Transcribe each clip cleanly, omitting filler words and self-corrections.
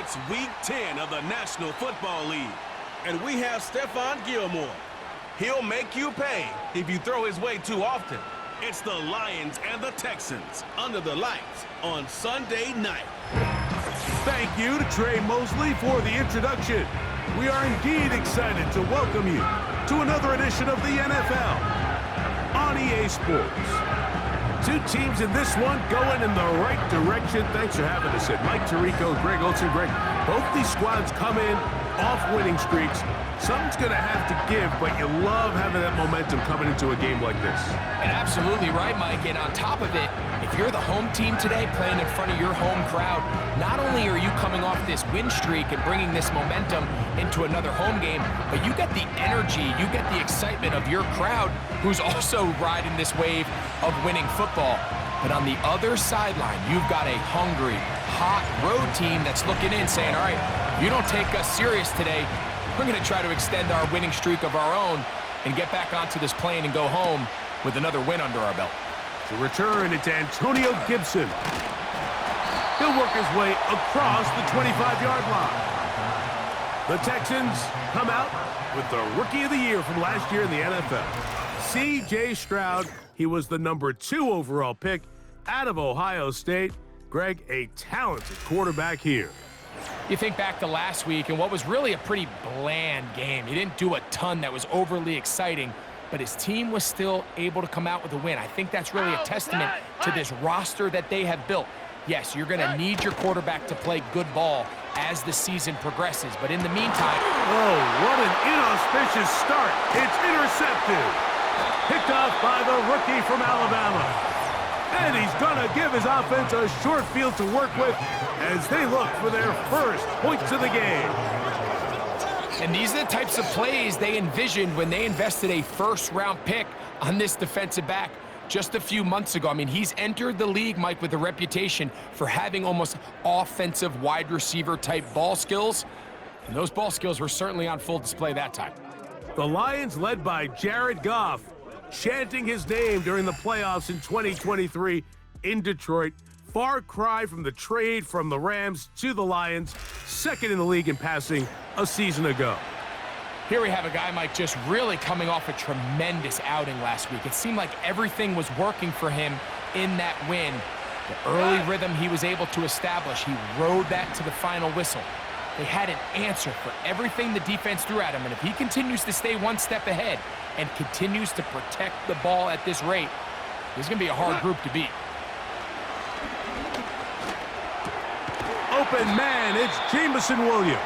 It's Week 10 of the National Football League, and we have Stephon Gilmore. He'll make you pay if you throw his way too often. It's the Lions and the Texans under the lights on Sunday night. Thank you to Trey Mosley for the introduction. We are indeed excited to welcome you to another edition of the NFL on EA Sports. Two teams in this one going in the right direction. Thanks for having us in. Mike Tirico, Greg Olsen. Greg, both these squads come in off winning streaks. Something's going to have to give, but you love having that momentum coming into a game like this. And absolutely right, Mike. And on top of it, if you're the home team today playing in front of your home crowd, not only are you coming off this win streak and bringing this momentum into another home game, but you get the energy, you get the excitement of your crowd who's also riding this wave of winning football. But on the other sideline, you've got a hungry, hot road team that's looking in saying, all right, if you don't take us serious today, we're going to try to extend our winning streak of our own and get back onto this plane and go home with another win under our belt. To return, it's Antonio Gibson. He'll work his way across the 25-yard line. The Texans come out with the Rookie of the Year from last year in the NFL. C.J. Stroud, he was the #2 overall pick out of Ohio State. Greg, a talented quarterback here. You think back to last week and what was really a pretty bland game. He didn't do a ton that was overly exciting, but his team was still able to come out with a win. I think that's really a testament to this roster that they have built. Yes, you're going to need your quarterback to play good ball as the season progresses, but in the meantime... Oh, what an inauspicious start. It's intercepted. Picked off by the rookie from Alabama. And he's going to give his offense a short field to work with as they look for their first points of the game. And these are the types of plays they envisioned when they invested a first-round pick on this defensive back just a few months ago. I mean, he's entered the league, Mike, with a reputation for having almost offensive wide receiver type ball skills. And those ball skills were certainly on full display that time. The Lions, led by Jared Goff, chanting his name during the playoffs in 2023 in Detroit. Far cry from the trade from the Rams to the Lions, second in the league in passing a season ago. Here we have a guy, Mike, just really coming off a tremendous outing last week. It seemed like everything was working for him in that win. The early rhythm he was able to establish, he rode that to the final whistle. They had an answer for everything the defense threw at him, and if he continues to stay one step ahead and continues to protect the ball at this rate, this is going to be a hard group to beat. Open man, it's Jameson Williams.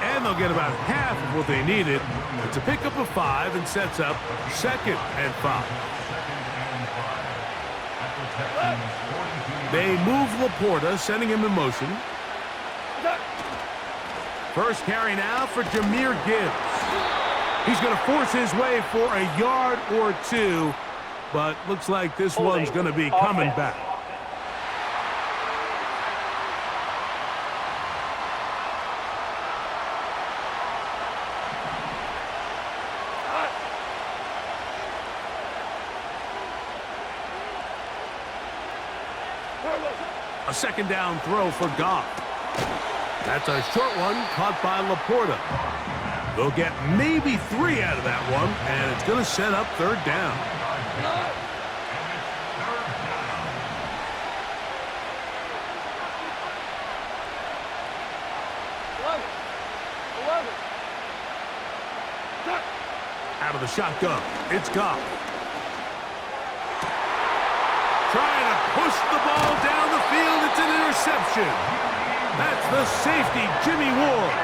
And they'll get about half of what they needed. It's a pickup of 5 and sets up 2nd and 5. They move Laporta, sending him in motion. First carry now for Jahmyr Gibbs. He's going to force his way for a yard or 2, but looks like this one's going to be coming back. A second down throw for Goff. That's a short one caught by Laporta. They'll get maybe 3 out of that one, and it's going to set up 3rd down. Out of the shotgun, it's Goff. Trying to push the ball down the field. It's an interception. That's the safety, Jimmy Ward.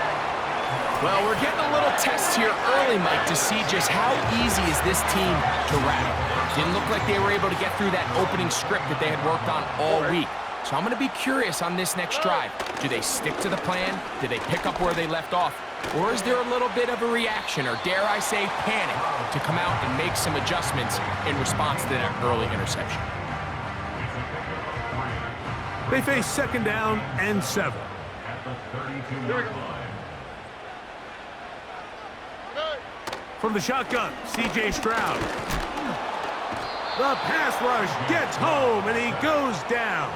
Well, we're getting a little test here early, Mike, to see just how easy is this team to rattle. Didn't look like they were able to get through that opening script that they had worked on all week. So I'm going to be curious on this next drive. Do they stick to the plan? Do they pick up where they left off? Or is there a little bit of a reaction, or dare I say panic, to come out and make some adjustments in response to that early interception? They face 2nd down and 7. From the shotgun, C.J. Stroud. The pass rush gets home, and he goes down.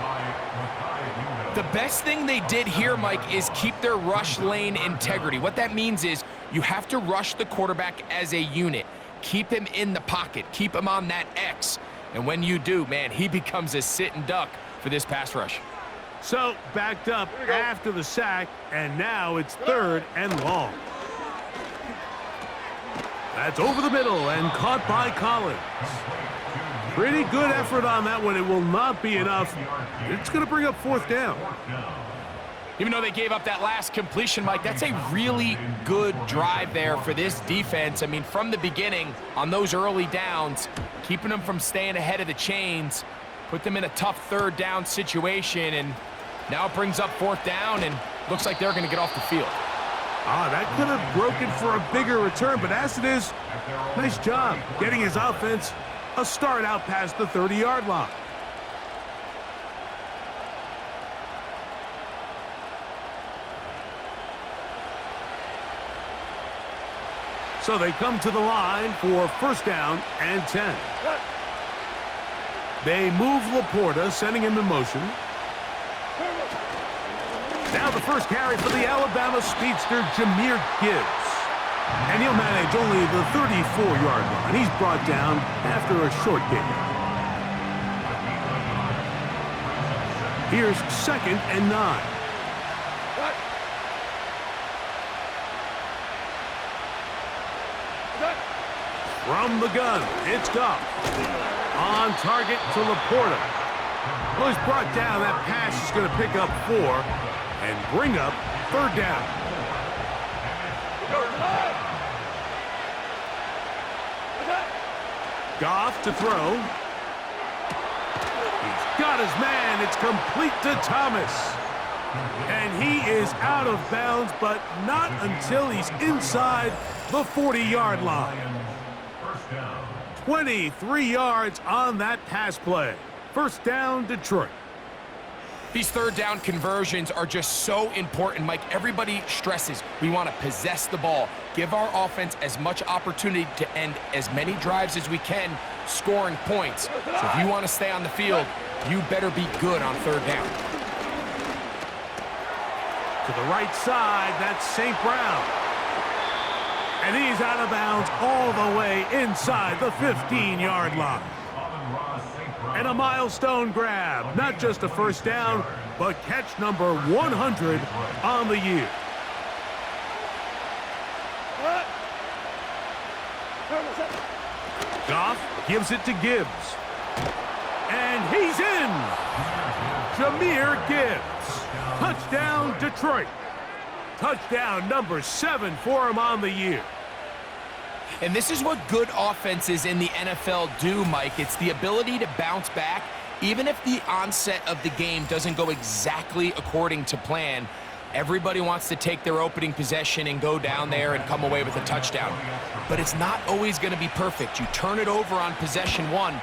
The best thing they did here, Mike, is keep their rush lane integrity. What that means is you have to rush the quarterback as a unit. Keep him in the pocket. Keep him on that X. And when you do, man, he becomes a sitting duck for this pass rush. So, backed up after the sack, and now it's 3rd and long. That's over the middle and caught by Collins. Pretty good effort on that one. It will not be enough. It's going to bring up 4th down. Even though they gave up that last completion, Mike, that's a really good drive there for this defense. I mean, from the beginning, on those early downs, keeping them from staying ahead of the chains, put them in a tough 3rd down situation, and now it brings up 4th down, and looks like they're going to get off the field. That could have broken for a bigger return, but as it is, nice job getting his offense a start out past the 30-yard line. So they come to the line for 1st down and 10. They move Laporta, sending him in motion. Now the first carry for the Alabama speedster, Jahmyr Gibbs. And he'll manage only the 34-yard line. He's brought down after a short gain. Here's 2nd and 9. From the gun, it's Goff. On target to Laporta. Well, he's brought down. That pass is going to pick up 4 and bring up 3rd down. Goff to throw. He's got his man. It's complete to Thomas. And he is out of bounds, but not until he's inside the 40-yard line. 23 yards on that pass play. 1st down, Detroit. These 3rd down conversions are just so important, Mike. Everybody stresses we want to possess the ball, give our offense as much opportunity to end as many drives as we can, scoring points. So if you want to stay on the field, you better be good on 3rd down. To the right side, that's St. Brown. And he's out of bounds all the way inside the 15-yard line. And a milestone grab, not just a 1st down, but catch number 100 on the year. Goff gives it to Gibbs. And he's in! Jahmyr Gibbs. Touchdown, Detroit. Touchdown number 7 for him on the year. And this is what good offenses in the NFL do, Mike. It's the ability to bounce back, even if the onset of the game doesn't go exactly according to plan. Everybody wants to take their opening possession and go down there and come away with a touchdown. But it's not always going to be perfect. You turn it over on possession 1.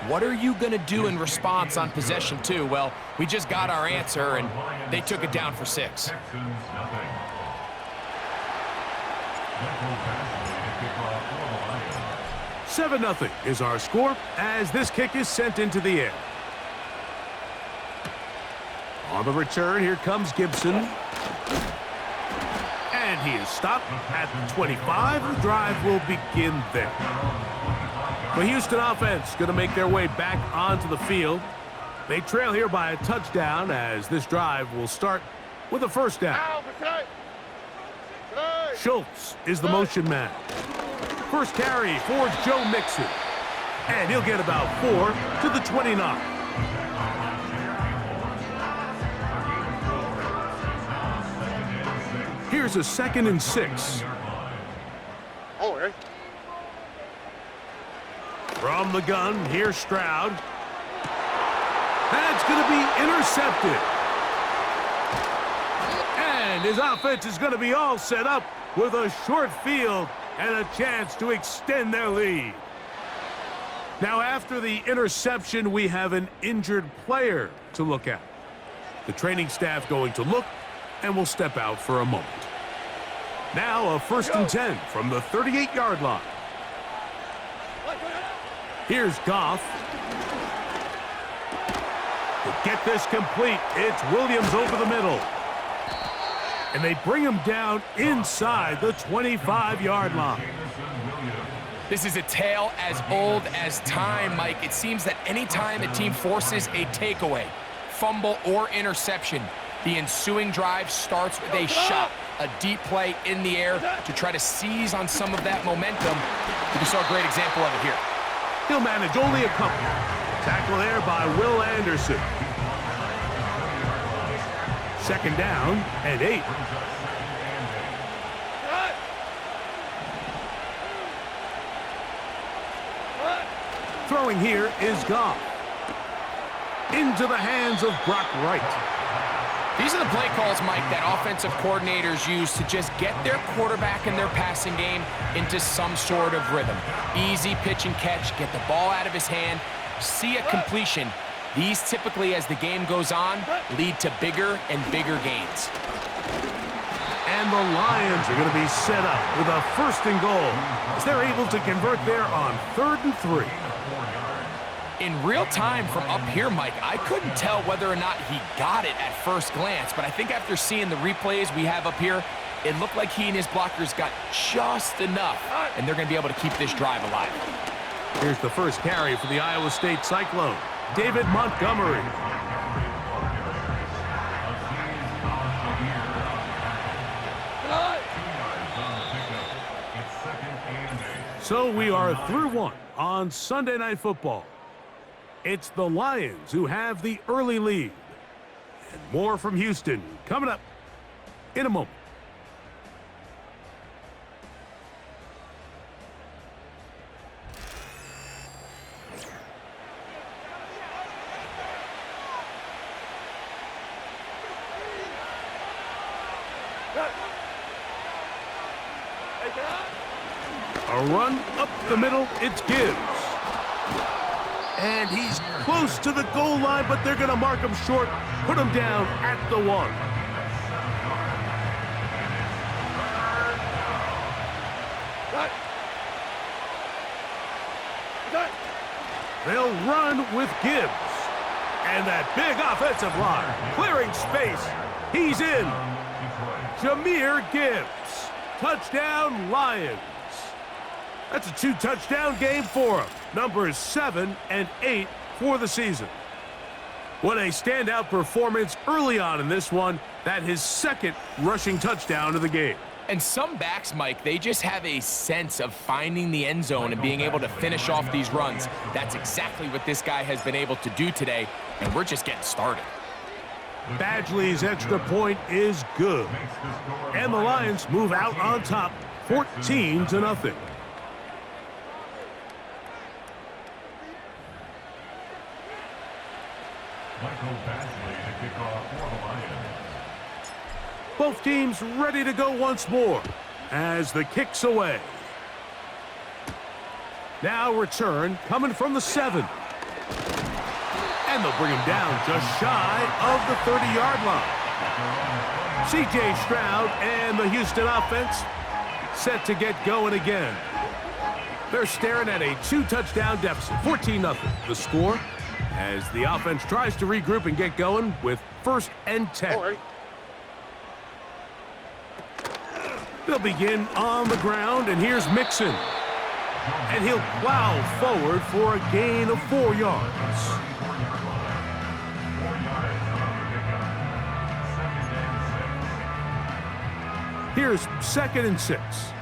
What are you going to do in response on possession 2? Well, we just got our answer, and they took it down for 6. 7-0 is our score as this kick is sent into the air. On the return, here comes Gibson. And he is stopped at the 25. The drive will begin there. The Houston offense going to make their way back onto the field. They trail here by a touchdown as this drive will start with a 1st down. Schultz is the motion man. First carry for Joe Mixon. And he'll get about 4 to the 29. Here's a 2nd and 6. From the gun, here's Stroud. That's going to be intercepted. And his offense is going to be all set up with a short field and a chance to extend their lead. Now, after the interception, we have an injured player to look at. The training staff going to look and will step out for a moment. Now, a 1st and 10 from the 38-yard line. Here's Goff. To get this complete, it's Williams over the middle. And they bring him down inside the 25-yard line. This is a tale as old as time, Mike. It seems that anytime a team forces a takeaway, fumble, or interception, the ensuing drive starts with a shot, a deep play in the air to try to seize on some of that momentum. We saw a great example of it here. He'll manage only a couple. Tackle there by Will Anderson. Second down and 8. Throwing here is Goff. Into the hands of Brock Wright. These are the play calls, Mike, that offensive coordinators use to just get their quarterback and their passing game into some sort of rhythm. Easy pitch and catch, get the ball out of his hand, see a completion. These typically, as the game goes on, lead to bigger and bigger gains. And the Lions are going to be set up with a 1st and goal as they're able to convert there on 3rd and 3. In real time from up here, Mike, I couldn't tell whether or not he got it at first glance, but I think after seeing the replays we have up here, it looked like he and his blockers got just enough, and they're going to be able to keep this drive alive. Here's the first carry for the Iowa State Cyclone, David Montgomery. So we are through one on Sunday Night Football. It's the Lions who have the early lead. And more from Houston coming up in a moment. A run up the middle, it's Gibbs. And he's close to the goal line, but they're going to mark him short, put him down at the 1. They'll run with Gibbs. And that big offensive line, clearing space. He's in. Jahmyr Gibbs. Touchdown, Lions. That's a 2-touchdown game for him. Numbers 7 and 8 for the season. What a standout performance early on in this one. That his 2nd rushing touchdown of the game. And some backs, Mike, they just have a sense of finding the end zone and being able to finish off these runs. That's exactly what this guy has been able to do today, and we're just getting started. Badgley's extra point is good. And the Lions move out on top, 14-0. Both teams ready to go once more as the kick's away. Now return coming from the 7. And they'll bring him down just shy of the 30-yard line. C.J. Stroud and the Houston offense set to get going again. They're staring at a 2-touchdown deficit, 14-0. The score as the offense tries to regroup and get going with 1st and 10. They'll begin on the ground, and here's Mixon. And he'll plow forward for a gain of 4 yards. Here's 2nd and 6.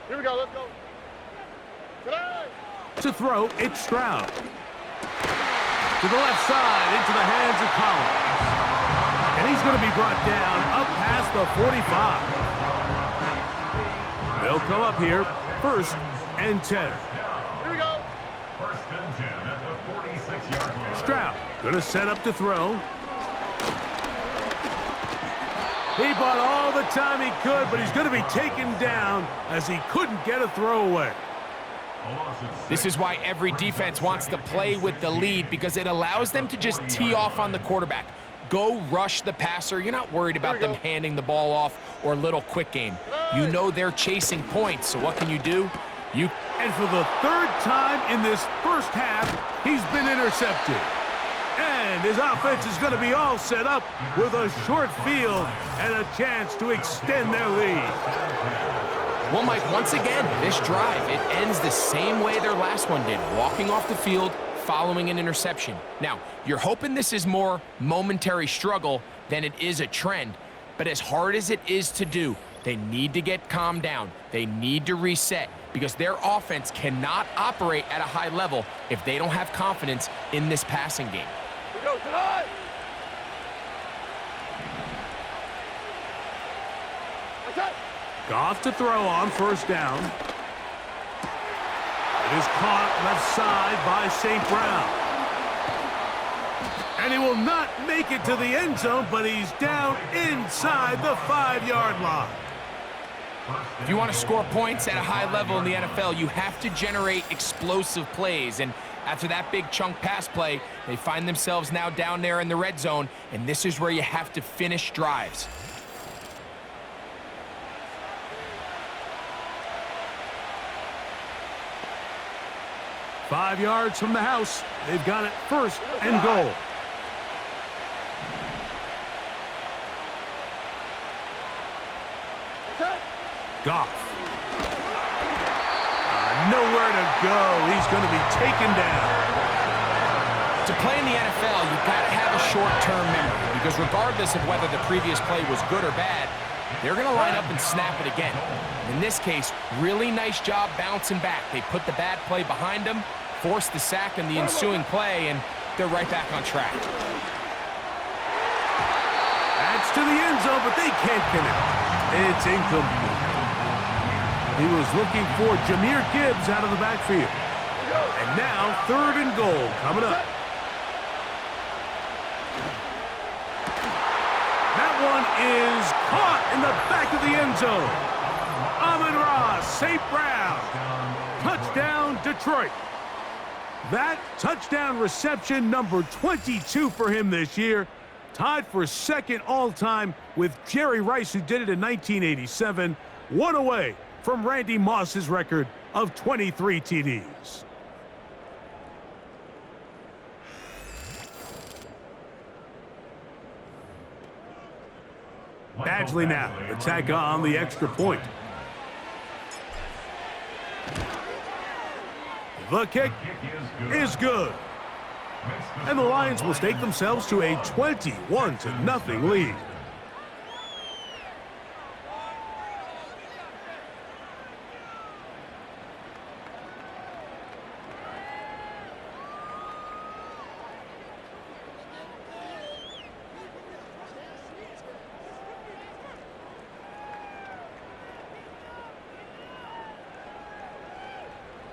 Here we go, let's go. To throw, it's Stroud. To the left side, into the hands of Collins. And he's going to be brought down up past the 45. They'll come up here, 1st and 10. Here we go. 1st and 10 at the 46-yard line. Stroud going to set up to throw. He bought all the time he could, but he's going to be taken down as he couldn't get a throwaway. This is why every defense wants to play with the lead, because it allows them to just tee off on the quarterback. Go rush the passer. You're not worried about them handing the ball off or a little quick game. You know they're chasing points, so what can you do? And for the 3rd time in this first half, he's been intercepted. And his offense is going to be all set up with a short field and a chance to extend their lead. Well, Mike, once again, this drive, it ends the same way their last one did, walking off the field, following an interception. Now, you're hoping this is more momentary struggle than it is a trend, but as hard as it is to do, they need to get calmed down. They need to reset because their offense cannot operate at a high level if they don't have confidence in this passing game. We go tonight. Goff to throw on first down. It is caught left side by St. Brown. And he will not make it to the end zone, but he's down inside the 5-yard line. If you want to score points at a high level in the NFL, you have to generate explosive plays. And after that big chunk pass play, they find themselves now down there in the red zone, and this is where you have to finish drives. Five yards from the house. They've got it first and goal. Goff. Nowhere to go. He's going to be taken down. To play in the NFL, you've got to have a short-term memory because regardless of whether the previous play was good or bad, they're going to line up and snap it again. In this case, really nice job bouncing back. They put the bad play behind them, forced the sack in the ensuing play, and they're right back on track. That's to the end zone, but they can't connect. It's incomplete. He was looking for Jahmyr Gibbs out of the backfield. And now, third and goal coming up. That one is caught in the back of the end zone. Amon-Ra St. Brown. Touchdown, Detroit. That touchdown reception, number 22 for him this year. Tied for second all-time with Jerry Rice, who did it in 1987. One away from Randy Moss's record of 23 TDs. Badgley now to tack on the extra point. The kick is good. And the Lions will stake themselves to a 21-0 lead.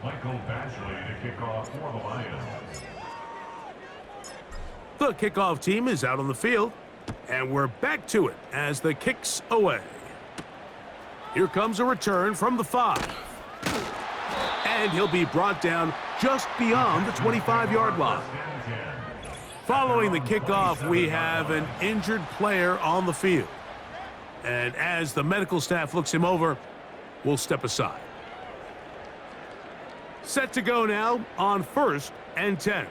Michael Badgley to kick off for the Lions. The kickoff team is out on the field, and we're back to it as the kick's away. Here comes a return from the 5. And he'll be brought down just beyond the 25-yard line. Following the kickoff, we have an injured player on the field. And as the medical staff looks him over, we'll step aside. Set to go now on 1st and 10.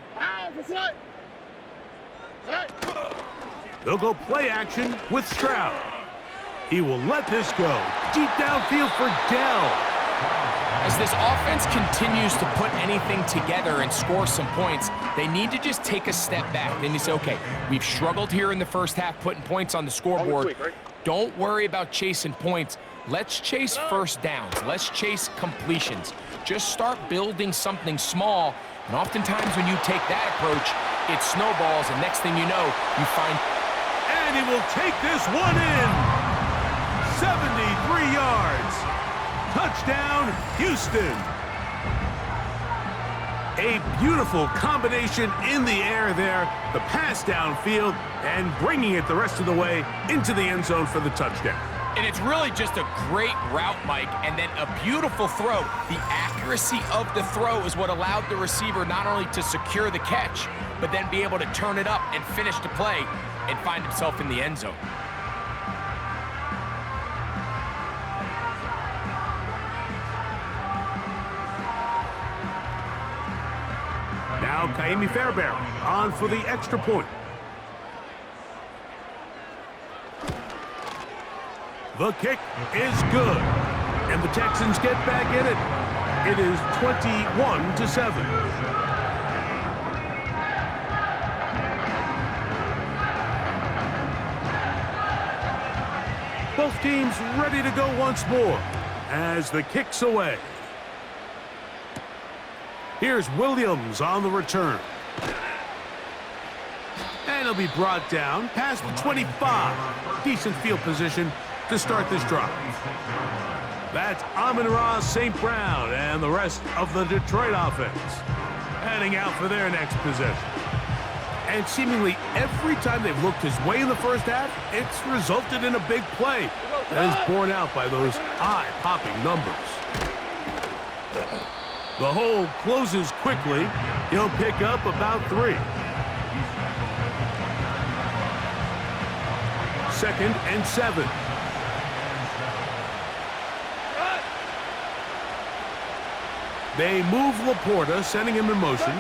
They'll go play action with Stroud. He will let this go. Deep downfield for Dell. As this offense continues to put anything together and score some points, they need to just take a step back. Then you say, okay, we've struggled here in the first half putting points on the scoreboard. Don't worry about chasing points. Let's chase first downs. Let's chase completions. Just start building something small. And oftentimes when you take that approach, it snowballs, and next thing you know, you find... And he will take this one in. 73 yards. Touchdown, Houston. A beautiful combination in the air there. The pass downfield and bringing it the rest of the way into the end zone for the touchdown. And it's really just a great route, Mike, and then a beautiful throw. The accuracy of the throw is what allowed the receiver not only to secure the catch, but then be able to turn it up and finish the play and find himself in the end zone. Now Kaimi Fairbairn on for the extra point. The kick is good, and the Texans get back in it. It is 21-7. Both teams ready to go once more as the kick's away. Here's Williams on the return. And he'll be brought down past the 25. Decent field position to start this drive. That's Amon-Ra St. Brown and the rest of the Detroit offense heading out for their next possession. And seemingly every time they've looked his way in the first half, it's resulted in a big play that is borne out by those eye-popping numbers. The hole closes quickly. He'll pick up about 3. 2nd and 7. They move Laporta, sending him in motion.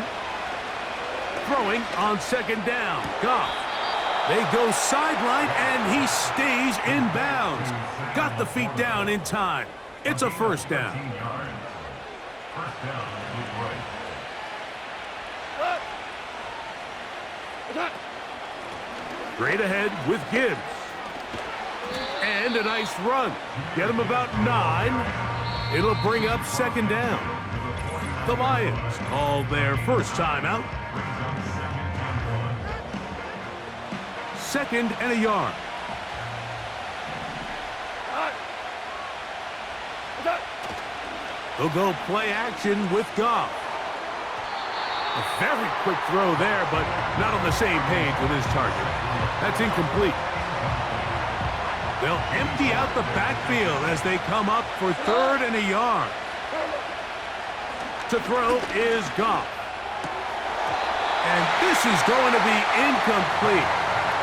Throwing on 2nd down. Goff. They go sideline, and he stays in bounds. Got the feet down in time. It's a first down. Straight ahead with Gibbs. And a nice run. Get him about 9. It'll bring up 2nd down. The Lions called their first timeout. 2nd and a yard. They'll go play action with Goff. A very quick throw there, but not on the same page with his target. That's incomplete. They'll empty out the backfield as they come up for 3rd and a yard. To throw is Goff. And this is going to be incomplete.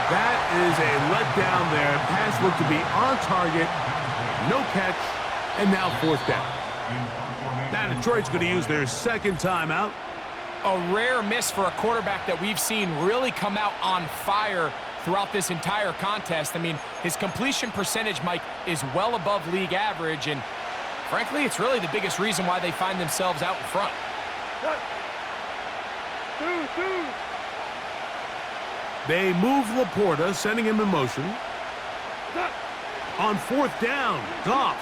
That is a letdown there. Pass looked to be on target. No catch. And now 4th down. Now Detroit's going to use their 2nd timeout. A rare miss for a quarterback that we've seen really come out on fire throughout this entire contest. I mean, his completion percentage, Mike, is well above league average, and frankly, it's really the biggest reason why they find themselves out in front. They move Laporta, sending him in motion. On 4th down, Goff.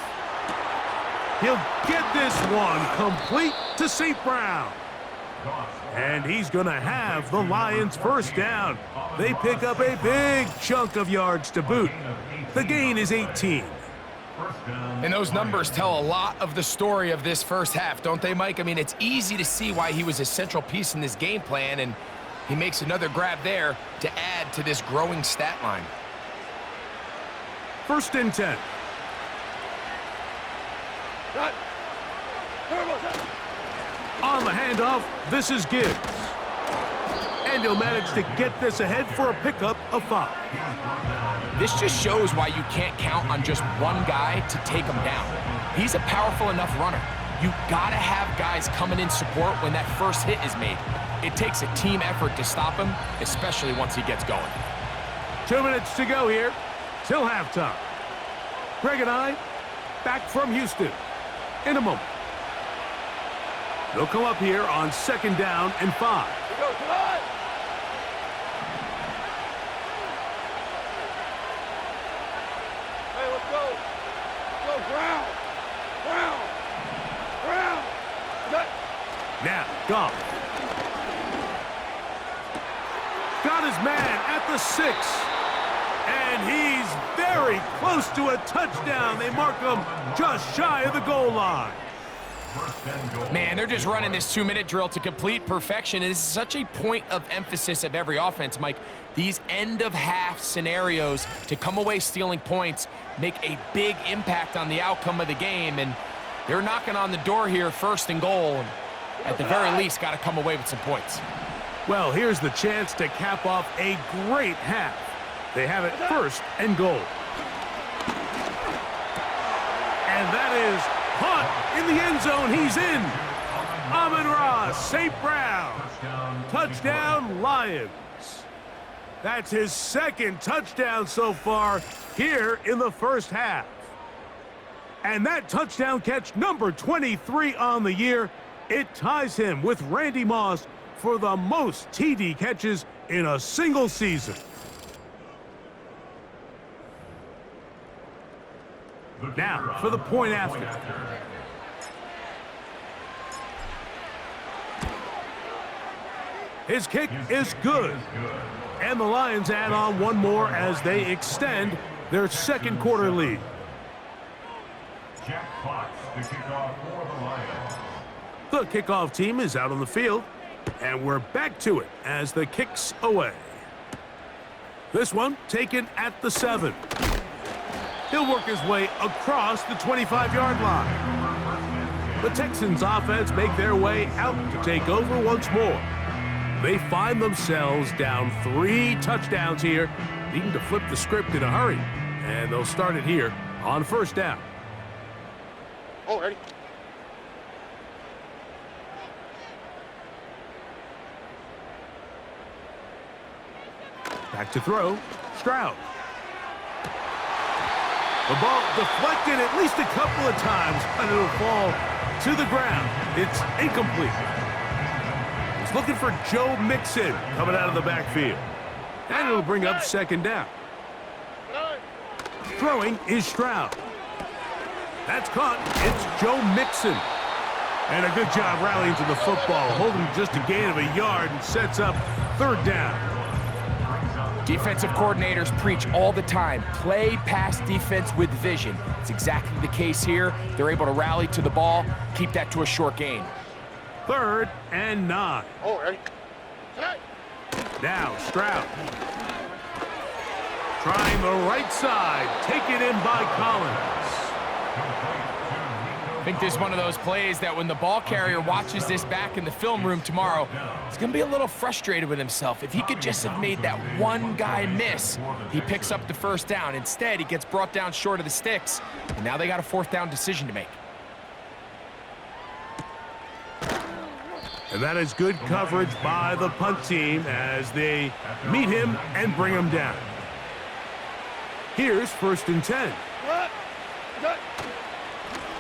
He'll get this one complete to St. Brown. And he's going to have the Lions' first down. They pick up a big chunk of yards to boot. The gain is 18. And those numbers tell a lot of the story of this first half, don't they, Mike? I mean, it's easy to see why he was a central piece in this game plan, and he makes another grab there to add to this growing stat line. 1st and 10. On the handoff, this is Gibbs. And he'll manage to get this ahead for a pickup of 5. This just shows why you can't count on just one guy to take him down. He's a powerful enough runner. You gotta have guys coming in support when that first hit is made. It takes a team effort to stop him, especially once he gets going. 2 minutes to go here till halftime. Greg and I back from Houston in a moment. They'll come up here on 2nd down and 5. Hey, let's go. Go, ground. Now, Goff. Got his man at the 6. And he's very close to a touchdown. They mark him just shy of the goal line. Man, they're just running this 2-minute drill to complete perfection. And this is such a point of emphasis of every offense, Mike. These end-of-half scenarios to come away stealing points make a big impact on the outcome of the game. And they're knocking on the door here, 1st and goal. And at the very least, got to come away with some points. Well, here's the chance to cap off a great half. They have it 1st and goal. And that is caught in the end zone. He's in. Amon-Ra St. Brown. Touchdown, Lions. That's his 2nd touchdown so far here in the first half. And that touchdown catch, number 23 on the year, it ties him with Randy Moss for the most TD catches in a single season. Now for the point after. His kick is good. And the Lions add on one more as they extend their second quarter lead. Jack Potts to kick off for the Lions. The kickoff team is out on the field, and we're back to it as the kick's away. This one taken at the 7. He'll work his way across the 25-yard line. The Texans offense make their way out to take over once more. They find themselves down 3 touchdowns here, needing to flip the script in a hurry. And they'll start it here on first down. Oh, ready. Back to throw, Stroud. The ball deflected at least a couple of times, and it'll fall to the ground. It's incomplete. He's looking for Joe Mixon coming out of the backfield. And it'll bring up second down. Throwing is Stroud. That's caught. It's Joe Mixon. And a good job rallying to the football, holding just a gain of a yard and sets up third down. Defensive coordinators preach all the time, play pass defense with vision. It's exactly the case here. They're able to rally to the ball, keep that to a short gain. 3rd and 9. Oh, ready. Now Stroud. Trying the right side, taken in by Collins. I think this is one of those plays that when the ball carrier watches this back in the film room tomorrow, he's going to be a little frustrated with himself. If he could just have made that one guy miss, he picks up the first down. Instead, he gets brought down short of the sticks, and now they got a 4th down decision to make. And that is good coverage by the punt team as they meet him and bring him down. Here's 1st and 10.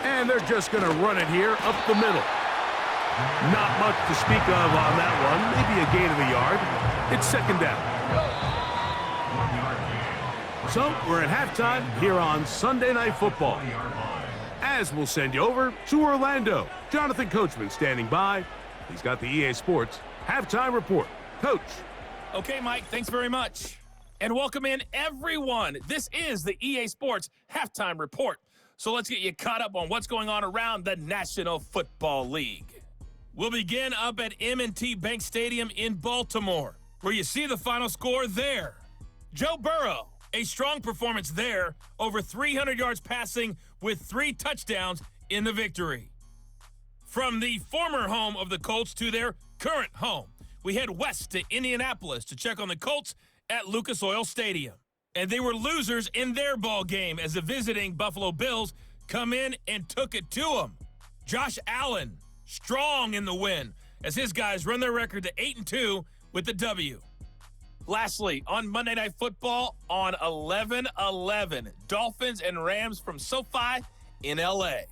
And they're just going to run it here up the middle. Not much to speak of on that one. Maybe a gain of a yard. It's second down. So we're at halftime here on Sunday Night Football. As we'll send you over to Orlando. Jonathan Coachman standing by. He's got the EA Sports halftime report. Coach. Okay, Mike, thanks very much. And welcome in, everyone. This is the EA Sports halftime report. So let's get you caught up on what's going on around the National Football League. We'll begin up at M&T Bank Stadium in Baltimore, where you see the final score there. Joe Burrow, a strong performance there, over 300 yards passing with 3 touchdowns in the victory. From the former home of the Colts to their current home, we head west to Indianapolis to check on the Colts at Lucas Oil Stadium. And they were losers in their ball game as the visiting Buffalo Bills come in and took it to them. Josh Allen, strong in the win, as his guys run their record to 8-2 with the W. Lastly, on Monday Night Football on 11/11, Dolphins and Rams from SoFi in L.A.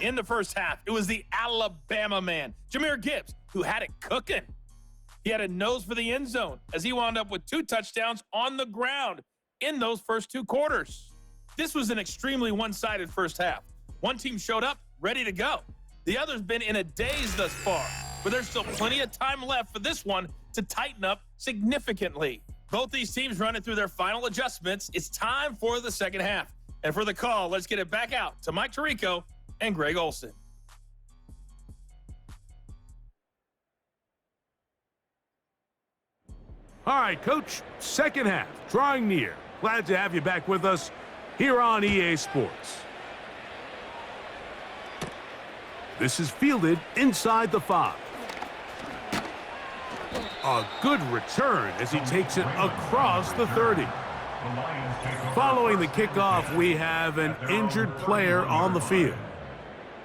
In the first half, it was the Alabama man, Jahmyr Gibbs, who had it cooking. He had a nose for the end zone as he wound up with 2 touchdowns on the ground in those first 2 quarters. This was an extremely one-sided first half. One team showed up ready to go. The other's been in a daze thus far, but there's still plenty of time left for this one to tighten up significantly. Both these teams running through their final adjustments. It's time for the second half. And for the call, let's get it back out to Mike Tirico and Greg Olson. All right, Coach, second half, drawing near. Glad to have you back with us here on EA Sports. This is fielded inside the 5. A good return as he takes it across the 30. Following the kickoff, we have an injured player on the field.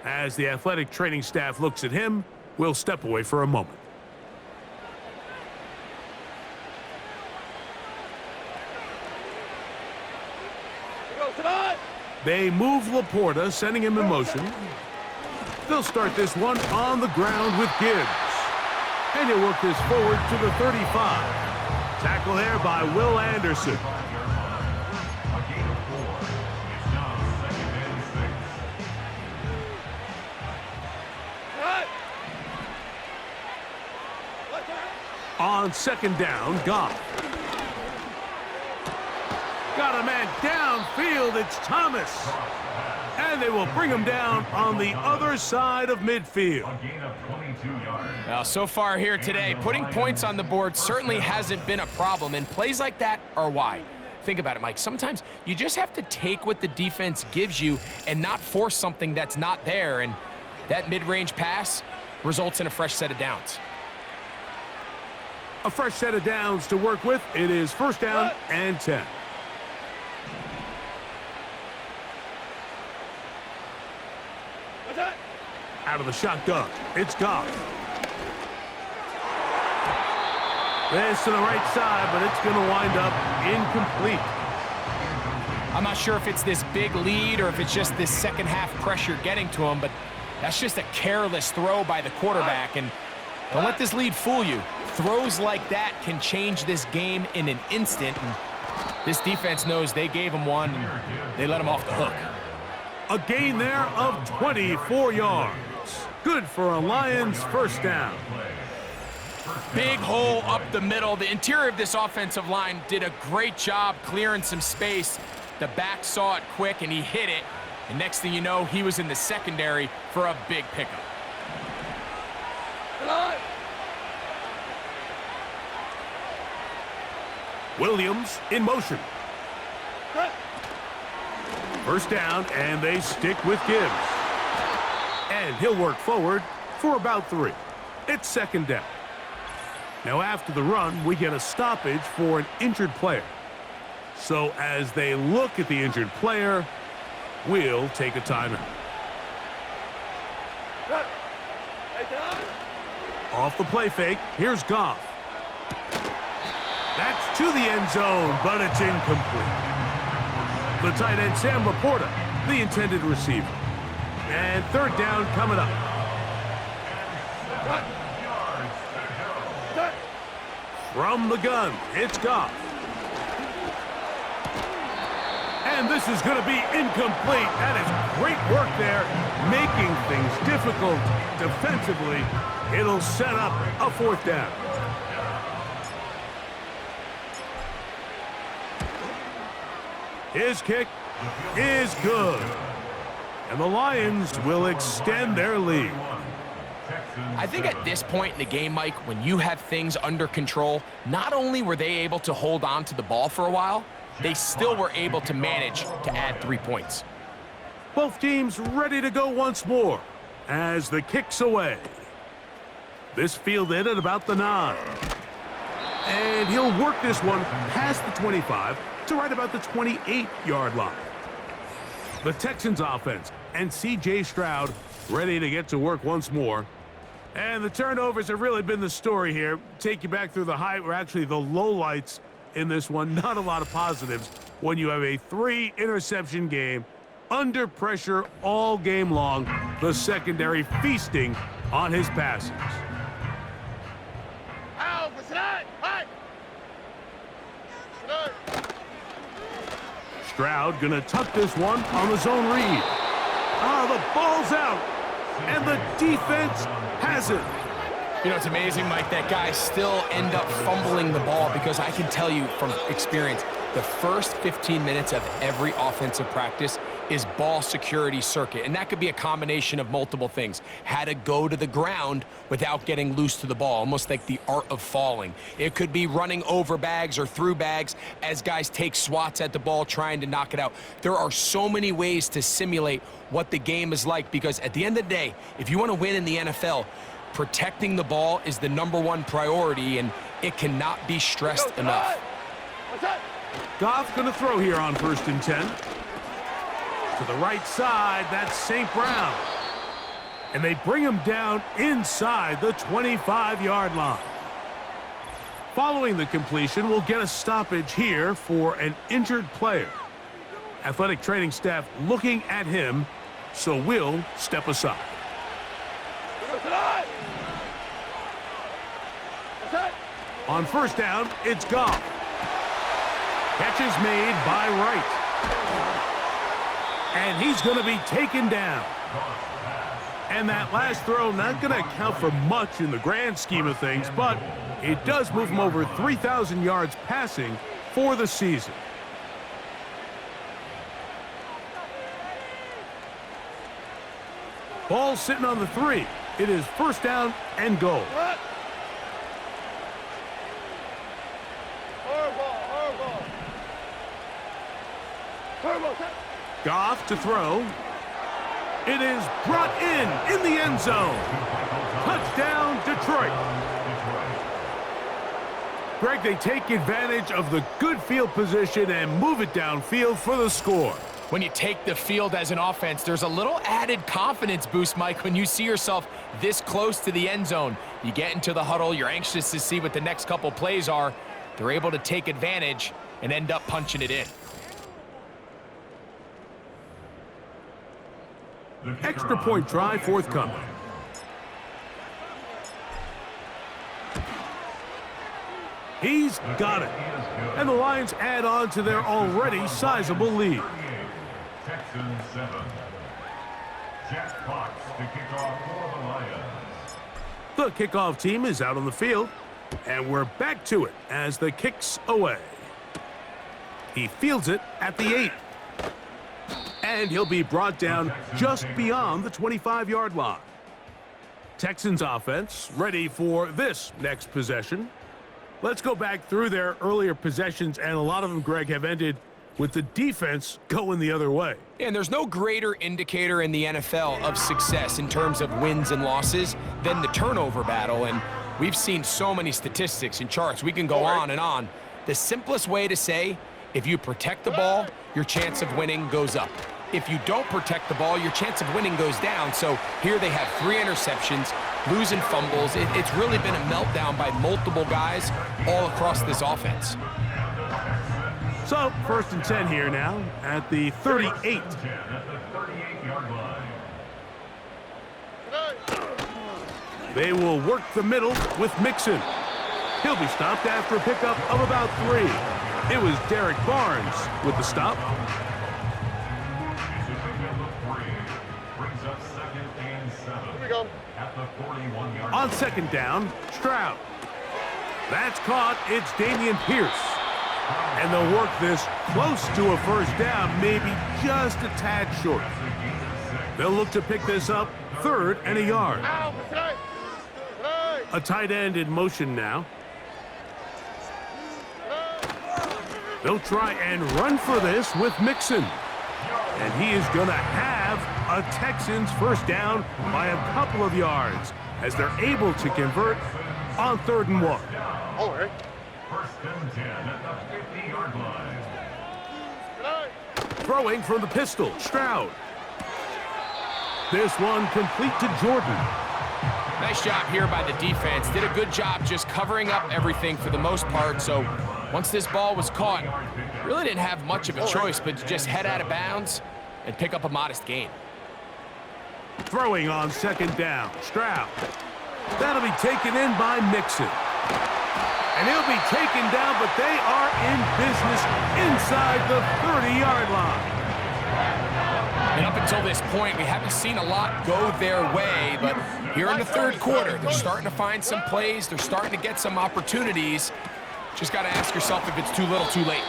As the athletic training staff looks at him, we'll step away for a moment. Go tonight. They move Laporta, sending him in motion. They'll start this one on the ground with Gibbs. And he'll work this forward to the 35. Tackle there by Will Anderson. A gain of 4. It's now 2nd and 6. Tonight. Let's go. On 2nd down, Goff. Got a man downfield, it's Thomas. And they will bring him down on the other side of midfield. A gain of 22 yards. Now, so far here today, putting points on the board certainly hasn't been a problem, and plays like that are why. Think about it, Mike. Sometimes you just have to take what the defense gives you and not force something that's not there, and that mid-range pass results in a fresh set of downs. A fresh set of downs to work with. It is 1st down and 10. What's that? Out of the shotgun, it's Goff. This to the right side, but it's going to wind up incomplete. I'm not sure if it's this big lead or if it's just this second half pressure getting to him, but that's just a careless throw by the quarterback, and don't let this lead fool you. Throws like that can change this game in an instant, and this defense knows they gave him one, and they let him off the hook. A gain there of 24 yards. Good for a Lions 1st down. Big hole up the middle. The interior of this offensive line did a great job clearing some space. The back saw it quick, and he hit it. And next thing you know, he was in the secondary for a big pickup. Tonight. Williams in motion. Cut. 1st down, and they stick with Gibbs. And he'll work forward for about 3. It's 2nd down. Now after the run, we get a stoppage for an injured player. So as they look at the injured player, we'll take a timeout. Cut. Hey, tonight. Off the play fake, here's Goff. That's to the end zone, but it's incomplete. The tight end, Sam Laporta, the intended receiver. And 3rd down coming up. Cut. Cut. From the gun, it's Goff. And this is going to be incomplete. That is great work there, making things difficult defensively. It'll set up a 4th down. His kick is good. And the Lions will extend their lead. I think at this point in the game, Mike, when you have things under control, not only were they able to hold on to the ball for a while, they still were able to manage to add 3 points. Both teams ready to go once more as the kick's away. This fielded at about the 9. And he'll work this one past the 25 to right about the 28-yard line. The Texans offense and C.J. Stroud ready to get to work once more. And the turnovers have really been the story here. Take you back through the high, or actually the lowlights in this one. Not a lot of positives when you have a 3-interception game under pressure all game long. The secondary feasting on his passes. Out for tonight. Hi. Tonight. Stroud gonna tuck this one on the zone read. The ball's out, and the defense has it. You know, it's amazing, Mike, that guys still end up fumbling the ball, because I can tell you from experience, the first 15 minutes of every offensive practice is ball security circuit, and that could be a combination of multiple things. How to go to the ground without getting loose to the ball, almost like the art of falling. It could be running over bags or through bags as guys take swats at the ball trying to knock it out. There are so many ways to simulate what the game is like, because at the end of the day, if you want to win in the NFL, protecting the ball is the #1 priority, and it cannot be stressed enough. What's that? Goff gonna throw here on 1st and 10. To the right side, that's St. Brown. And they bring him down inside the 25-yard line. Following the completion, we'll get a stoppage here for an injured player. Athletic training staff looking at him, so we'll step aside. On first down, it's Goff. Catch is made by Wright. And he's going to be taken down. And that last throw not going to count for much in the grand scheme of things, but it does move him over 3,000 yards passing for the season. Ball sitting on the 3. It is first down and goal. Goff to throw. It is brought in the end zone. Touchdown, Detroit. Greg, they take advantage of the good field position and move it downfield for the score. When you take the field as an offense, there's a little added confidence boost, Mike, when you see yourself this close to the end zone. You get into the huddle, you're anxious to see what the next couple plays are. They're able to take advantage and end up punching it in. Extra point try forthcoming. He's got it. And the Lions add on to their already sizable lead. Texans 7. Jack Fox to kick off for the Lions. The kickoff team is out on the field, and we're back to it as the kick's away. He fields it at the 8. And he'll be brought down just beyond the 25-yard line. Texans offense ready for this next possession. Let's go back through their earlier possessions, and a lot of them, Greg, have ended with the defense going the other way. And there's no greater indicator in the NFL of success in terms of wins and losses than the turnover battle. And we've seen so many statistics and charts. We can go on and on. The simplest way to say, if you protect the ball, your chance of winning goes up. If you don't protect the ball, your chance of winning goes down. So here they have 3 interceptions, losing fumbles. It's really been a meltdown by multiple guys all across this offense. So, first and 10 here now at the 38. They will work the middle with Mixon. He'll be stopped after a pickup of about 3. It was Derek Barnes with the stop. On second down, Stroud. That's caught. It's Dameon Pierce. And they'll work this close to a first down, maybe just a tad short. They'll look to pick this up 3rd and a yard. A tight end in motion now. They'll try and run for this with Mixon. And he is going to have a Texans first down by a couple of yards as they're able to convert on 3rd and 1. All right. First and 10 at the 50-yard line. Throwing from the pistol, Stroud. This one complete to Jordan. Nice job here by the defense. Did a good job just covering up everything for the most part. So once this ball was caught, really didn't have much of a choice but to just head out of bounds and pick up a modest gain. Throwing on second down, Stroud. That'll be taken in by Mixon. And he'll be taken down, but they are in business inside the 30-yard line. And up until this point, we haven't seen a lot go their way, but here in the 3rd quarter, they're starting to find some plays. They're starting to get some opportunities. Just got to ask yourself if it's too little, too late.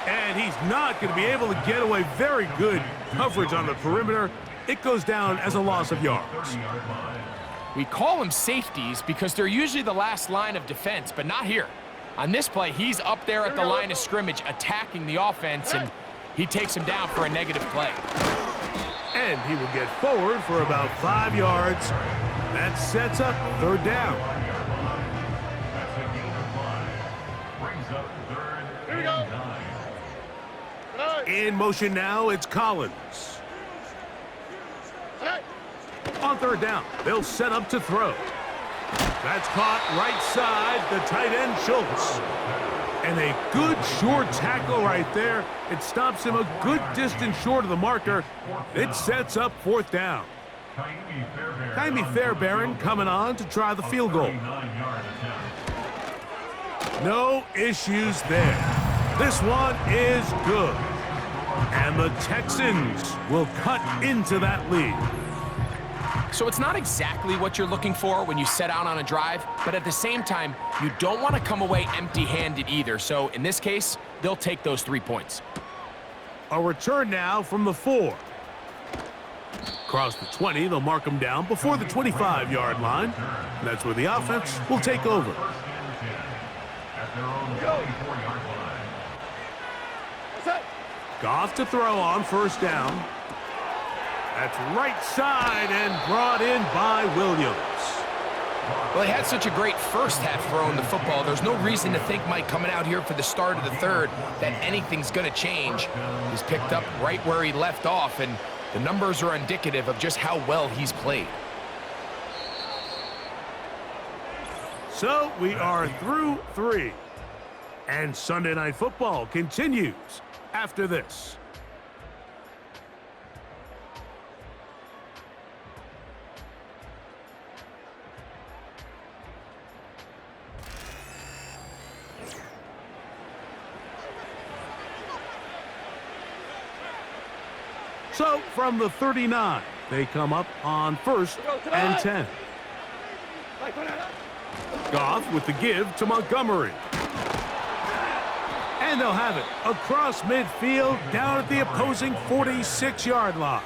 And he's not going to be able to get away. Very good coverage on the perimeter. It goes down as a loss of yards. We call them safeties because they're usually the last line of defense, but not here. On this play, he's up there at the line of scrimmage attacking the offense, and he takes him down for a negative play. And he will get forward for about 5 yards. That sets up 3rd down. Here we go. In motion now, it's Collins. On 3rd down, they'll set up to throw. That's caught right side, the tight end Schultz. And a good short tackle right there. It stops him a good distance short of the marker. It sets up fourth down. Jaime Fairbairn coming on to try the field goal. No issues there. This one is good. And the Texans will cut into that lead. So it's not exactly what you're looking for when you set out on a drive, but at the same time, you don't want to come away empty-handed either. So in this case, they'll take those 3 points. A return now from the 4. Across the 20, they'll mark them down before the 25-yard line. And that's where the offense will take over. Goff to throw on first down. That's right side and brought in by Williams. Well, he had such a great first half throwing the football. There's no reason to think, Mike, coming out here for the start of the third, that anything's going to change. He's picked up right where he left off, and the numbers are indicative of just how well he's played. So we are through 3. And Sunday Night Football continues after this. So from the 39, they come up on 1st and 10. Goff with the give to Montgomery. And they'll have it across midfield down at the opposing 46-yard line.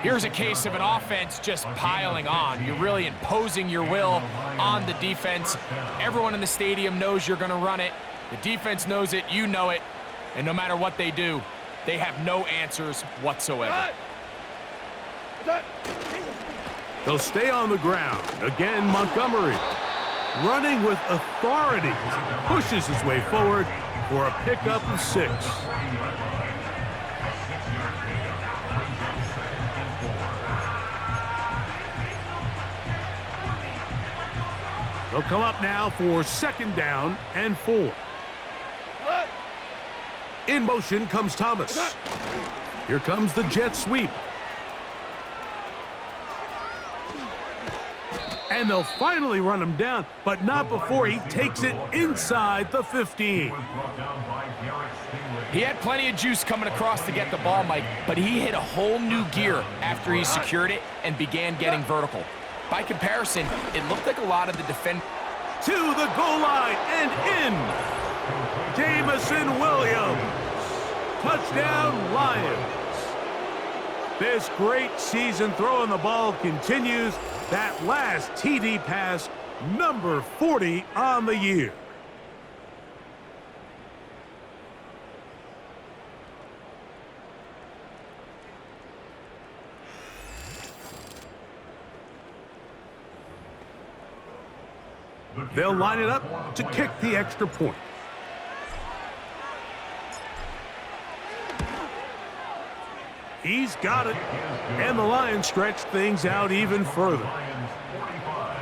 Here's a case of an offense just piling on. You're really imposing your will on the defense. Everyone in the stadium knows you're going to run it. The defense knows it, you know it. And no matter what they do, they have no answers whatsoever. They'll stay on the ground. Again, Montgomery running with authority. Pushes his way forward for a pickup of 6. They'll come up now for 2nd down and 4. In motion comes Thomas. Here comes the jet sweep. And they'll finally run him down, but not before he takes it inside the 15. He had plenty of juice coming across to get the ball, Mike, but he hit a whole new gear after he secured it and began getting vertical. By comparison, it looked like a lot of the defense. To the goal line and in. Jamison Williams. Touchdown, Lions. This great season throwing the ball continues. That last TD pass, number 40 on the year. They'll line it up to kick the extra point. He's got it. And the Lions stretch things out even further. Lions 45,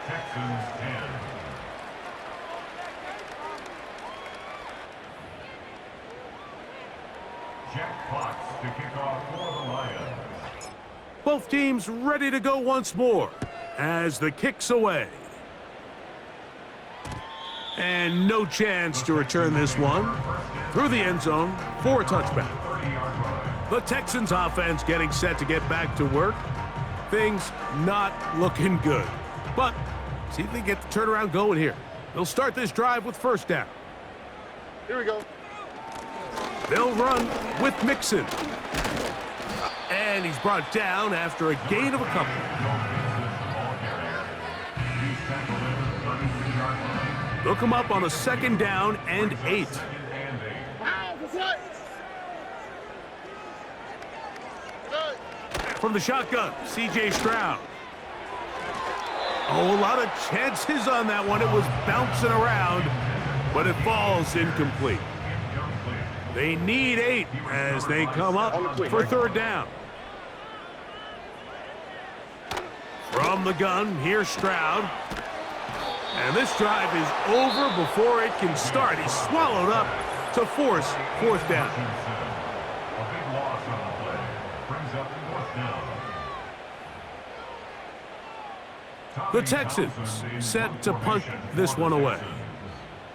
Texans 10. Jack Fox to kick off for the Lions. Both teams ready to go once more as the kick's away. And no chance to return this one through the end zone for a touchback. The Texans offense getting set to get back to work. Things not looking good. But see if they get the turnaround going here. They'll start this drive with 1st down. Here we go. They'll run with Mixon. And he's brought down after a gain of a couple. They'll come up on a 2nd down and 8. From the shotgun, C.J. Stroud. Oh, a lot of chances on that one. It was bouncing around, but it falls incomplete. They need 8 as they come up for 3rd down. From the gun, here's Stroud. And this drive is over before it can start. He's swallowed up to force fourth down. A big loss on the play. Brings up fourth down. The Texans set to punt this one away,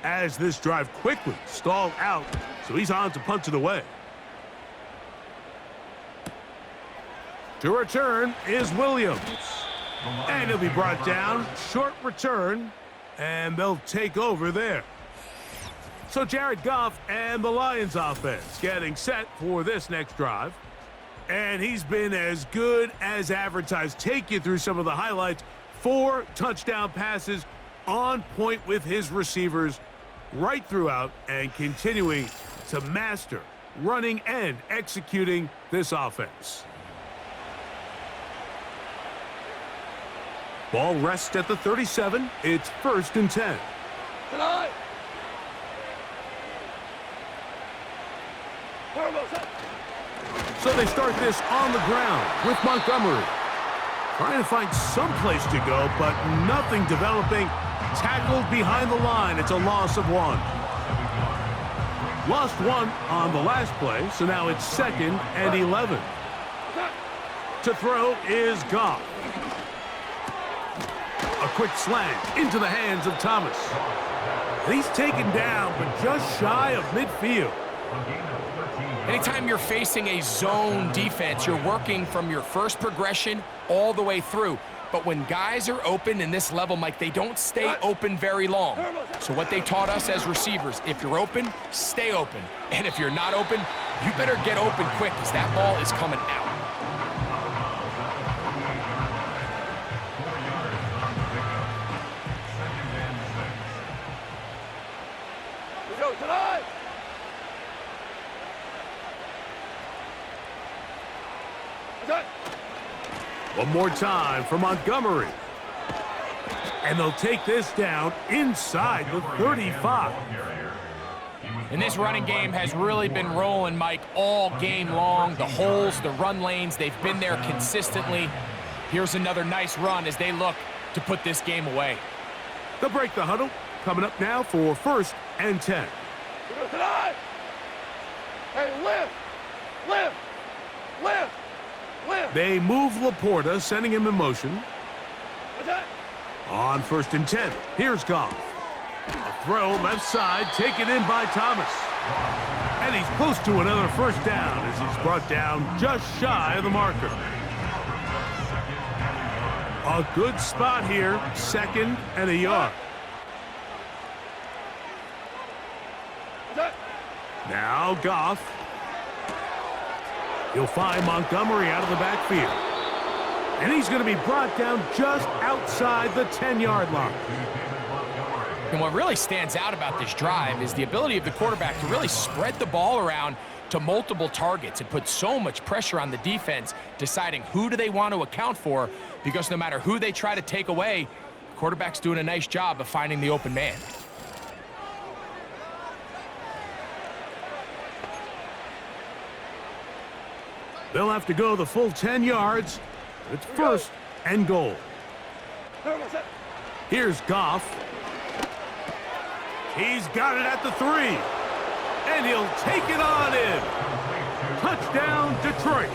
as this drive quickly stalled out, so he's on to punt it away. To return is Williams, and he'll be brought down. Short return, and they'll take over there. So Jared Goff and the Lions offense getting set for this next drive. And he's been as good as advertised. Take you through some of the highlights. 4 touchdown passes, on point with his receivers right throughout, and continuing to master running and executing this offense. Ball rests at the 37. It's 1st and 10. Tonight. So they start this on the ground with Montgomery. Trying to find some place to go, but nothing developing. Tackled behind the line. It's a loss of 1. Lost 1 on the last play, so now it's 2nd and 11. To throw is Goff. A quick slant into the hands of Thomas. And he's taken down, but just shy of midfield. Anytime you're facing a zone defense, you're working from your first progression all the way through. But when guys are open in this level, Mike, they don't stay open very long. So what they taught us as receivers, if you're open, stay open. And if you're not open, you better get open quick, because that ball is coming out. Go tonight. One more time for Montgomery. And they'll take this down inside the 35. And this running game has really been rolling, Mike, all game long. The holes, the run lanes, they've been there consistently. Here's another nice run as they look to put this game away. They'll break the huddle. Coming up now for 1st and 10. Go tonight. Hey, lift, lift, lift, lift. They move Laporta, sending him in motion. On 1st and 10, here's Goff. A throw left side, taken in by Thomas. And he's close to another 1st down as he's brought down just shy of the marker. A good spot here, 2nd and a yard. Now Goff. He'll find Montgomery out of the backfield. And he's going to be brought down just outside the 10-yard line. And what really stands out about this drive is the ability of the quarterback to really spread the ball around to multiple targets and put so much pressure on the defense, deciding who do they want to account for, because no matter who they try to take away, the quarterback's doing a nice job of finding the open man. They'll have to go the full 10 yards. It's 1st and goal. Here's Goff. He's got it at the 3. And he'll take it on in. Touchdown, Detroit.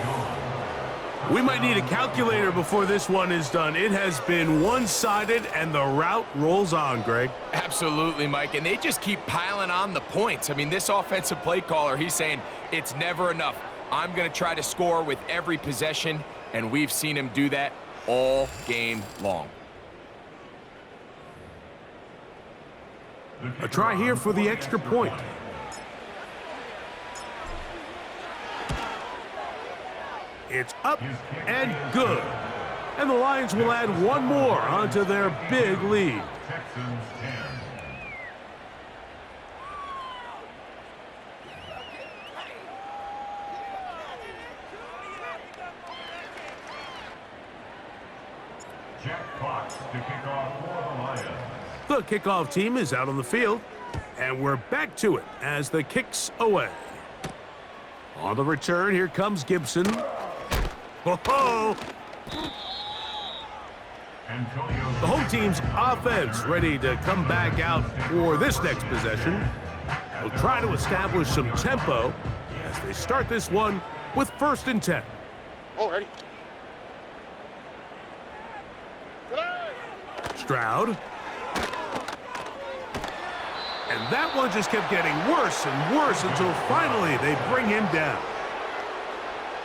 We might need a calculator before this one is done. It has been one-sided, and the route rolls on, Greg. Absolutely, Mike, and they just keep piling on the points. I mean, this offensive play caller, he's saying it's never enough. I'm going to try to score with every possession, and we've seen him do that all game long. A try here for the extra point. It's up and good. And the Lions will add one more onto their big lead. Texans 10. Jack Fox to kick off for the Lions. The kickoff team is out on the field, and we're back to it as the kick's away. On the return, here comes Gibson. Ho-ho! The home team's offense ready to come back out for this next possession. They'll try to establish some tempo as they start this one with 1st and 10. Oh, ready. Stroud. And that one just kept getting worse and worse until finally they bring him down.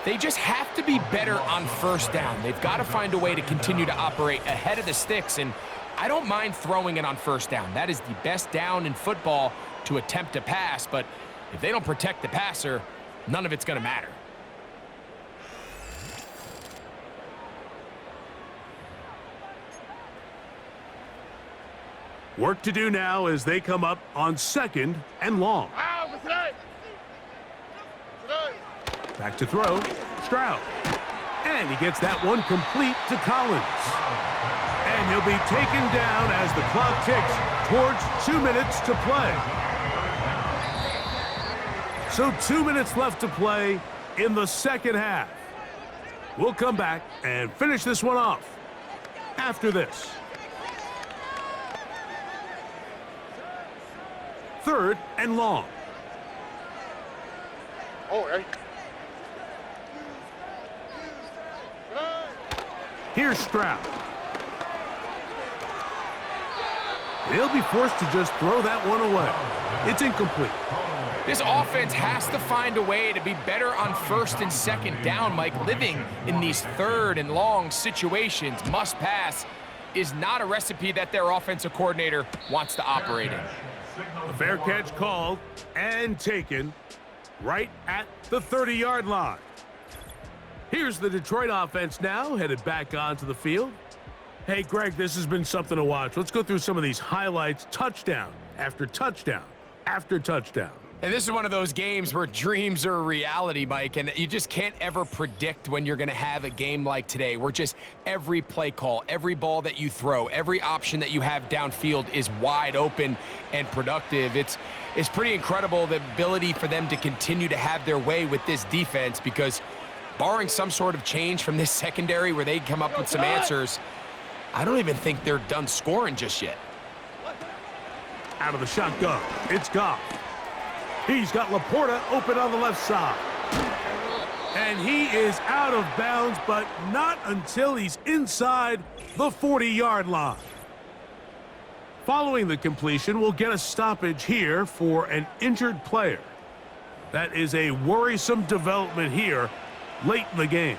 They just have to be better on 1st down. They've got to find a way to continue to operate ahead of the sticks, and I don't mind throwing it on 1st down. That is the best down in football to attempt to pass, but if they don't protect the passer, none of it's going to matter. Work to do now as they come up on 2nd and long. Back to throw. Stroud. And he gets that one complete to Collins. And he'll be taken down as the clock ticks towards 2 minutes to play. So 2 minutes left to play in the 2nd half. We'll come back and finish this one off after this. 3rd and long. Oh, ready. Here's Stroud. He'll be forced to just throw that one away. It's incomplete. This offense has to find a way to be better on 1st and 2nd down, Mike. Living in these 3rd and long situations, must pass, is not a recipe that their offensive coordinator wants to operate in. A fair catch called and taken right at the 30-yard line. Here's the Detroit offense now, headed back onto the field. Hey, Greg, this has been something to watch. Let's go through some of these highlights. Touchdown after touchdown after touchdown. And this is one of those games where dreams are a reality, Mike, and you just can't ever predict when you're going to have a game like today, where just every play call, every ball that you throw, every option that you have downfield is wide open and productive. It's pretty incredible, the ability for them to continue to have their way with this defense, because barring some sort of change from this secondary where they come up with some answers, I don't even think they're done scoring just yet. Out of the shotgun, it's Goff. He's got Laporta open on the left side. And he is out of bounds, but not until he's inside the 40-yard line. Following the completion, we'll get a stoppage here for an injured player. That is a worrisome development here late in the game.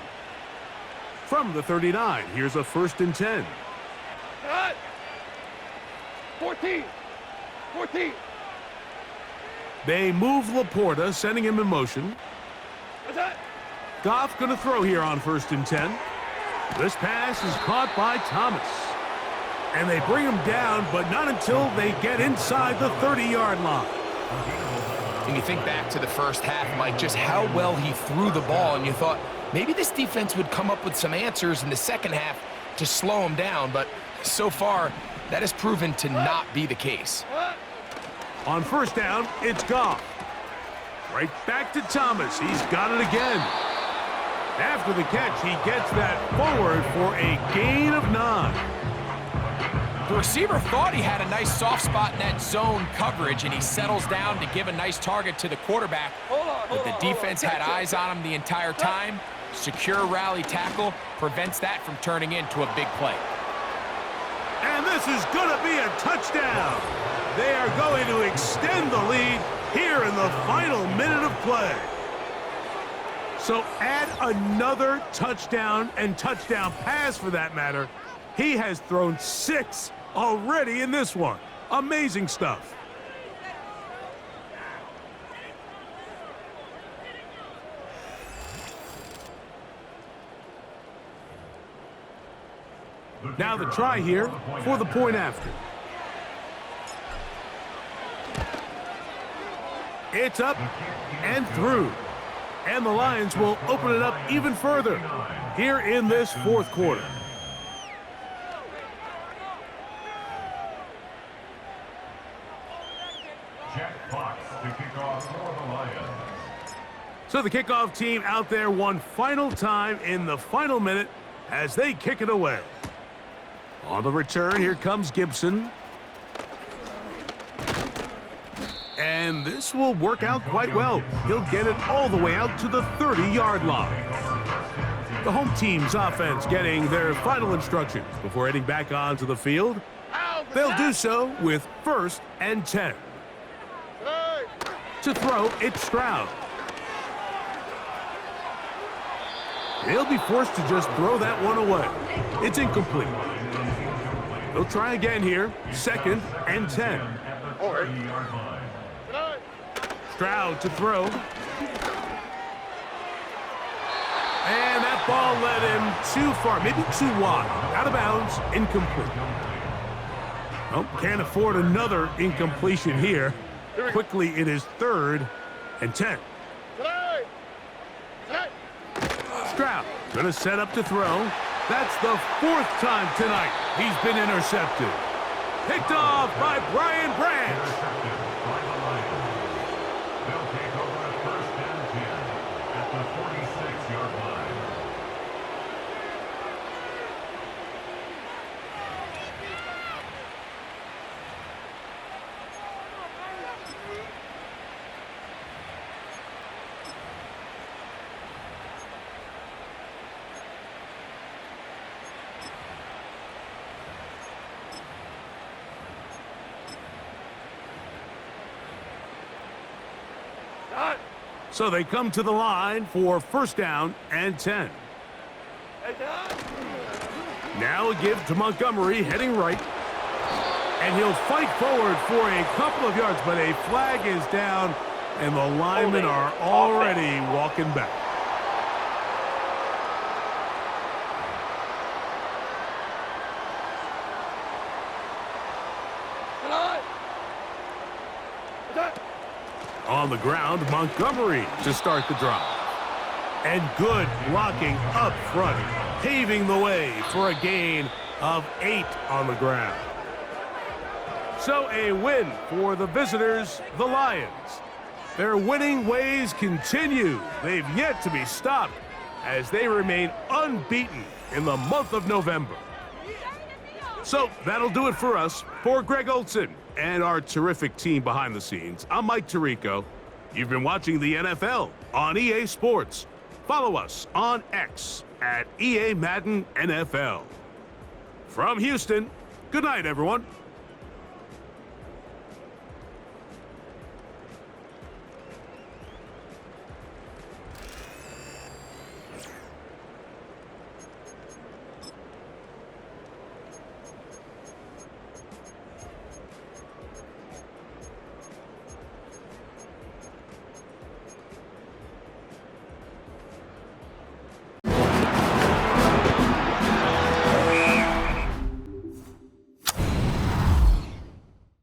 From the 39, here's a 1st and 10. 14. They move Laporta, sending him in motion. Goff going to throw here on 1st and 10. This pass is caught by Thomas. And they bring him down, but not until they get inside the 30-yard line. And you think back to the 1st half, Mike, just how well he threw the ball, and you thought maybe this defense would come up with some answers in the 2nd half to slow him down, but so far that has proven to not be the case. On 1st down, it's Goff. Right back to Thomas. He's got it again. After the catch, he gets that forward for a gain of 9. The receiver thought he had a nice soft spot in that zone coverage, and he settles down to give a nice target to the quarterback. But the defense had eyes on him the entire time. Secure rally tackle prevents that from turning into a big play. And this is going to be a touchdown. They are going to extend the lead here in the final minute of play. So add another touchdown and touchdown pass for that matter. He has thrown 6 already in this one. Amazing stuff. Now the try here for the point after. It's up and through. And the Lions will open it up even further here in this 4th quarter. So the kickoff team out there one final time in the final minute as they kick it away. On the return, here comes Gibson. And this will work out quite well. He'll get it all the way out to the 30-yard line. The home team's offense getting their final instructions before heading back onto the field. They'll do so with 1st and 10. To throw, it's Stroud. He'll be forced to just throw that one away. It's incomplete. They'll try again here. 2nd and 10. Stroud to throw. And that ball led him too far, maybe too wide. Out of bounds, incomplete. Oh, can't afford another incompletion here. Quickly, it is 3rd and 10. Stroud gonna set up to throw. That's the 4th time tonight he's been intercepted. Picked off by Brian Branch. They'll take over at 1st and 10 at the 46-yard line. So they come to the line for 1st down and 10. Now a give to Montgomery, heading right. And he'll fight forward for a couple of yards, but a flag is down, and the linemen are already walking back. On the ground, Montgomery to start the drive. And good blocking up front, paving the way for a gain of 8 on the ground. So a win for the visitors, the Lions. Their winning ways continue. They've yet to be stopped as they remain unbeaten in the month of November. So that'll do it for us. For Greg Olson and our terrific team behind the scenes, I'm Mike Tirico. You've been watching the NFL on EA Sports. Follow us on X at EA Madden NFL. From Houston, good night, everyone.